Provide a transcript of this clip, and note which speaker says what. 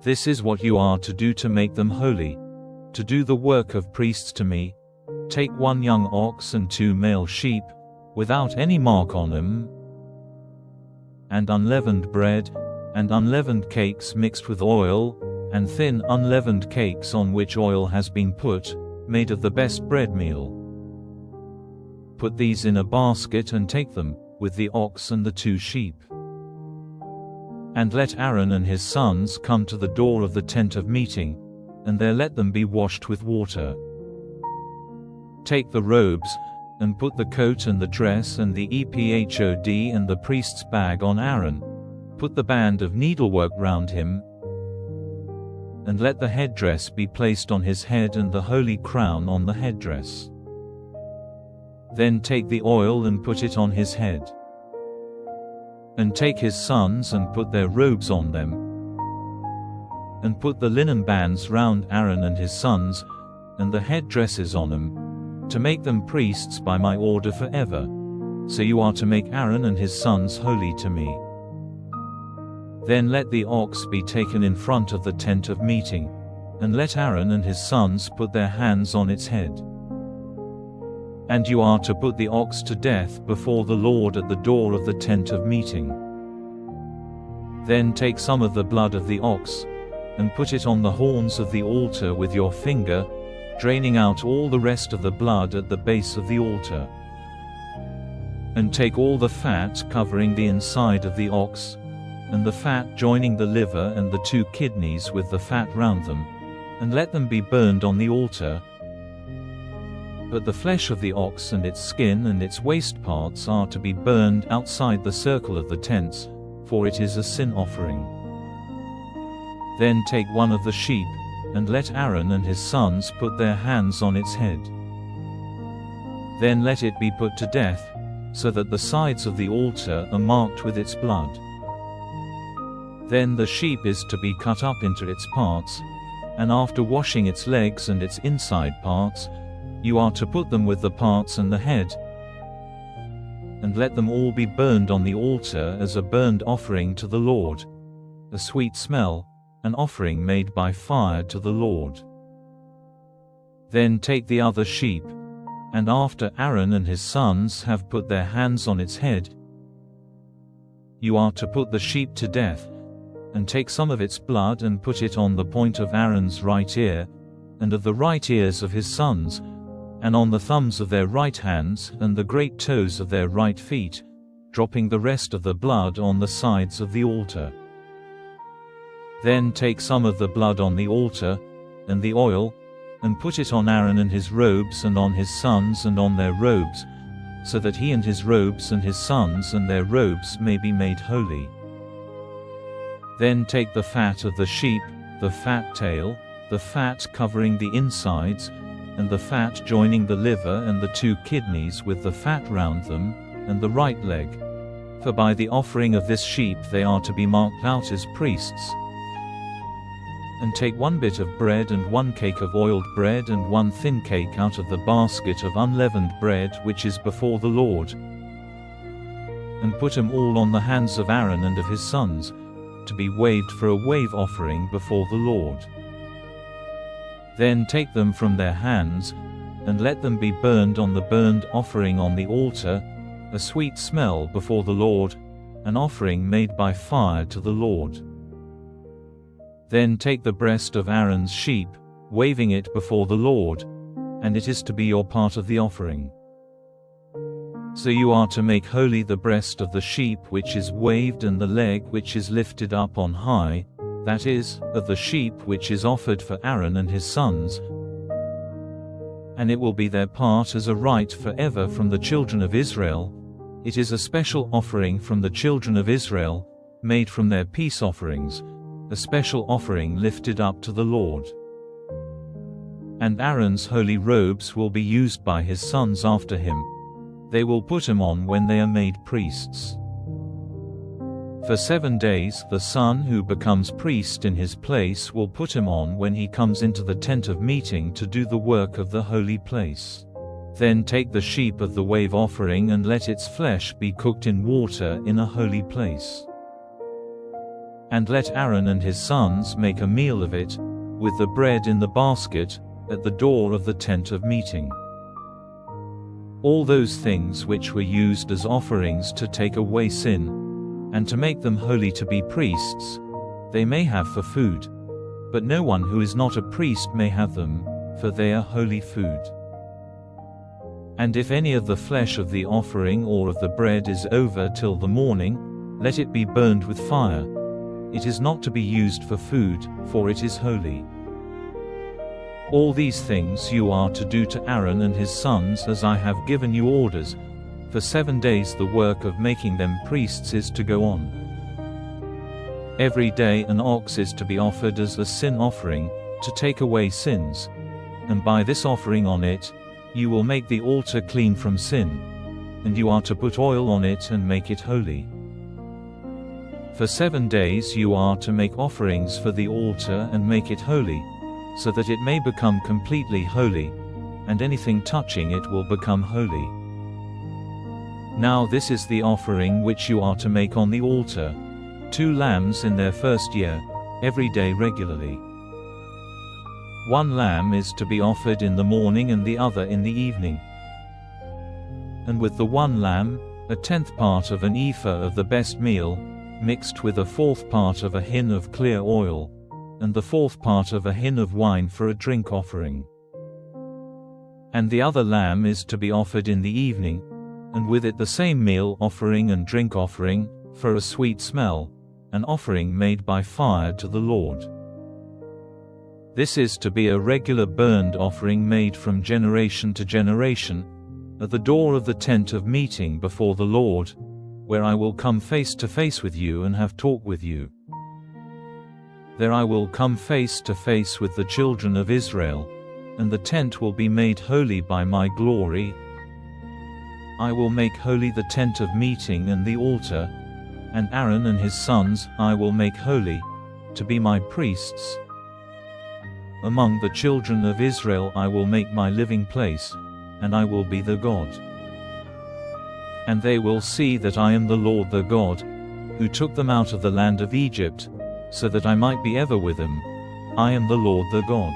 Speaker 1: This is what you are to do to make them holy, to do the work of priests to me. Take 1 young ox and 2 male sheep, without any mark on them, and unleavened bread, and unleavened cakes mixed with oil, and thin unleavened cakes on which oil has been put, made of the best bread meal. Put these in a basket and take them, with the ox and the 2 sheep. And let Aaron and his sons come to the door of the tent of meeting, and there let them be washed with water. Take the robes, and put the coat and the dress and the ephod and the priest's bag on Aaron. Put the band of needlework round him, and let the headdress be placed on his head and the holy crown on the headdress. Then take the oil and put it on his head. And take his sons and put their robes on them. And put the linen bands round Aaron and his sons, and the headdresses on them, to make them priests by my order forever. So you are to make Aaron and his sons holy to me. Then let the ox be taken in front of the tent of meeting, and let Aaron and his sons put their hands on its head. And you are to put the ox to death before the Lord at the door of the tent of meeting. Then take some of the blood of the ox, and put it on the horns of the altar with your finger, draining out all the rest of the blood at the base of the altar. And take all the fat covering the inside of the ox, and the fat joining the liver and the 2 kidneys with the fat round them, and let them be burned on the altar. But the flesh of the ox and its skin and its waist parts are to be burned outside the circle of the tents, for it is a sin offering. Then take one of the sheep, and let Aaron and his sons put their hands on its head. Then let it be put to death, so that the sides of the altar are marked with its blood. Then the sheep is to be cut up into its parts, and after washing its legs and its inside parts, you are to put them with the parts and the head, and let them all be burned on the altar as a burnt offering to the Lord, a sweet smell, an offering made by fire to the Lord. Then take the other sheep, and after Aaron and his sons have put their hands on its head, you are to put the sheep to death, and take some of its blood and put it on the point of Aaron's right ear, and of the right ears of his sons, and on the thumbs of their right hands and the great toes of their right feet, dropping the rest of the blood on the sides of the altar. Then take some of the blood on the altar, and the oil, and put it on Aaron and his robes and on his sons and on their robes, so that he and his robes and his sons and their robes may be made holy. Then take the fat of the sheep, the fat tail, the fat covering the insides, and the fat joining the liver and the 2 kidneys with the fat round them, and the right leg. For by the offering of this sheep they are to be marked out as priests. And take 1 bit of bread and 1 cake of oiled bread and 1 thin cake out of the basket of unleavened bread which is before the Lord, and put them all on the hands of Aaron and of his sons, to be waved for a wave offering before the Lord. Then take them from their hands, and let them be burned on the burnt offering on the altar, a sweet smell before the Lord, an offering made by fire to the Lord. Then take the breast of Aaron's sheep, waving it before the Lord, and it is to be your part of the offering. So you are to make holy the breast of the sheep which is waved and the leg which is lifted up on high, that is, of the sheep which is offered for Aaron and his sons, and it will be their part as a right forever from the children of Israel. It is a special offering from the children of Israel, made from their peace offerings, a special offering lifted up to the Lord. And Aaron's holy robes will be used by his sons after him. They will put them on when they are made priests. For 7 days the son who becomes priest in his place will put him on when he comes into the tent of meeting to do the work of the holy place. Then take the sheep of the wave offering and let its flesh be cooked in water in a holy place. And let Aaron and his sons make a meal of it, with the bread in the basket, at the door of the tent of meeting. All those things which were used as offerings to take away sin, and to make them holy to be priests, they may have for food. But no one who is not a priest may have them, for they are holy food. And if any of the flesh of the offering or of the bread is over till the morning, let it be burned with fire. It is not to be used for food, for it is holy. All these things you are to do to Aaron and his sons as I have given you orders. For 7 days the work of making them priests is to go on. Every day an ox is to be offered as a sin offering, to take away sins. And by this offering on it, you will make the altar clean from sin. And you are to put oil on it and make it holy. For 7 days you are to make offerings for the altar and make it holy, so that it may become completely holy, and anything touching it will become holy. Now this is the offering which you are to make on the altar: 2 lambs in their first year, every day regularly. 1 lamb is to be offered in the morning and the other in the evening. And with the 1 lamb, 1/10 part of an ephah of the best meal, mixed with 1/4 part of a hin of clear oil, and the 1/4 part of a hin of wine for a drink offering. And the other lamb is to be offered in the evening, and with it the same meal offering and drink offering, for a sweet smell, an offering made by fire to the Lord. This is to be a regular burnt offering made from generation to generation, at the door of the tent of meeting before the Lord, where I will come face to face with you and have talk with you. There I will come face to face with the children of Israel, and the tent will be made holy by my glory. I will make holy the tent of meeting and the altar, and Aaron and his sons I will make holy, to be my priests. Among the children of Israel I will make my living place, and I will be their God. And they will see that I am the Lord their God, who took them out of the land of Egypt, so that I might be ever with them. I am the Lord their God.